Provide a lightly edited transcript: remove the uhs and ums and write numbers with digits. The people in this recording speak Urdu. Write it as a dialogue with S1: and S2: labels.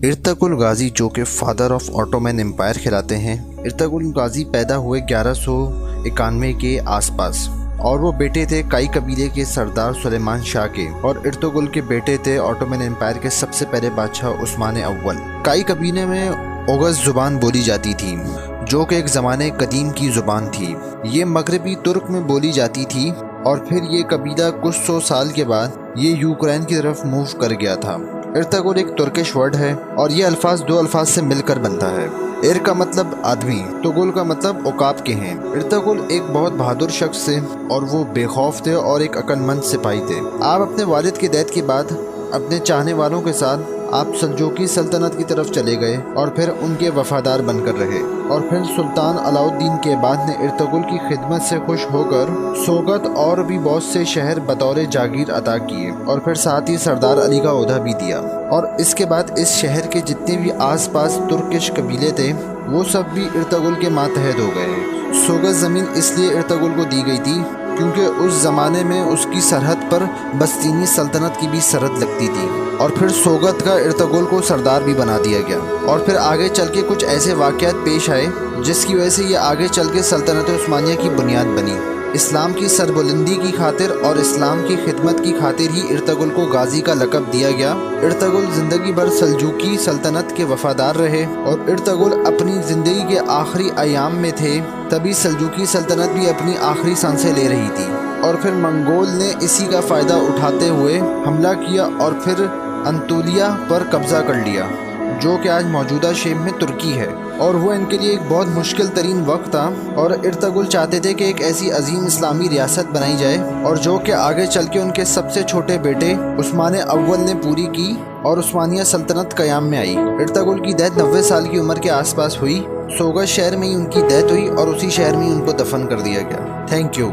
S1: ارطغرل غازی جو کہ فادر آف آٹومن امپائر کہلاتے ہیں۔ ارطغرل غازی پیدا ہوئے 1191 کے آس پاس اور وہ بیٹے تھے کائی قبیلے کے سردار سلیمان شاہ کے، اور ارطغرل کے بیٹے تھے آٹومن امپائر کے سب سے پہلے بادشاہ عثمان اول۔ کائی قبیلے میں اوغز زبان بولی جاتی تھی جو کہ ایک زمانے قدیم کی زبان تھی۔ یہ مغربی ترک میں بولی جاتی تھی اور پھر یہ قبیلہ کچھ 100 سال کے بعد یہ یوکرین کی طرف موو کر گیا تھا۔ ارطغرل ایک ترکش ورڈ ہے اور یہ الفاظ دو الفاظ سے مل کر بنتا ہے۔ ار کا مطلب آدمی، تغل کا مطلب عقاب کے ہیں۔ ارطغرل ایک بہت بہادر شخص تھے اور وہ بے خوف تھے اور ایک عقل مند سپاہی تھے۔ آپ اپنے والد کی ڈیتھ کے بعد اپنے چاہنے والوں کے ساتھ آپ سلجوقی سلطنت کی طرف چلے گئے اور پھر ان کے وفادار بن کر رہے، اور پھر سلطان علاء الدین کے بعد نے ارطغرل کی خدمت سے خوش ہو کر سوگت اور بھی بہت سے شہر بطور جاگیر عطا کیے، اور پھر ساتھ ہی سردار علی کا عہدہ بھی دیا۔ اور اس کے بعد اس شہر کے جتنے بھی آس پاس ترکش قبیلے تھے وہ سب بھی ارطغرل کے ماتحت ہو گئے۔ سوگت زمین اس لیے ارطغرل کو دی گئی تھی کیونکہ اس زمانے میں اس کی سرحد پر بستینی سلطنت کی بھی سرحد لگتی تھی، اور پھر سوگت کا ارطغرل کو سردار بھی بنا دیا گیا۔ اور پھر آگے چل کے کچھ ایسے واقعات پیش آئے جس کی وجہ سے یہ آگے چل کے سلطنت عثمانیہ کی بنیاد بنی۔ اسلام کی سربلندی کی خاطر اور اسلام کی خدمت کی خاطر ہی ارطغرل کو غازی کا لقب دیا گیا۔ ارطغرل زندگی بھر سلجوقی سلطنت کے وفادار رہے، اور ارطغرل اپنی زندگی کے آخری ایام میں تھے تبھی سلجوقی سلطنت بھی اپنی آخری سانسیں لے رہی تھی، اور پھر منگول نے اسی کا فائدہ اٹھاتے ہوئے حملہ کیا اور پھر انطولیہ پر قبضہ کر لیا جو کہ آج موجودہ شیم میں ترکی ہے، اور وہ ان کے لیے ایک بہت مشکل ترین وقت تھا۔ اور ارطغرل چاہتے تھے کہ ایک ایسی عظیم اسلامی ریاست بنائی جائے اور جو کہ آگے چل کے ان کے سب سے چھوٹے بیٹے عثمان اول نے پوری کی اور عثمانیہ سلطنت قیام میں آئی۔ ارطغرل کی ڈیتھ 90 سال کی عمر کے آس پاس ہوئی۔ سوگت شہر میں ہی ان کی ڈیتھ ہوئی اور اسی شہر میں ہی ان کو دفن کر دیا گیا۔ Thank you.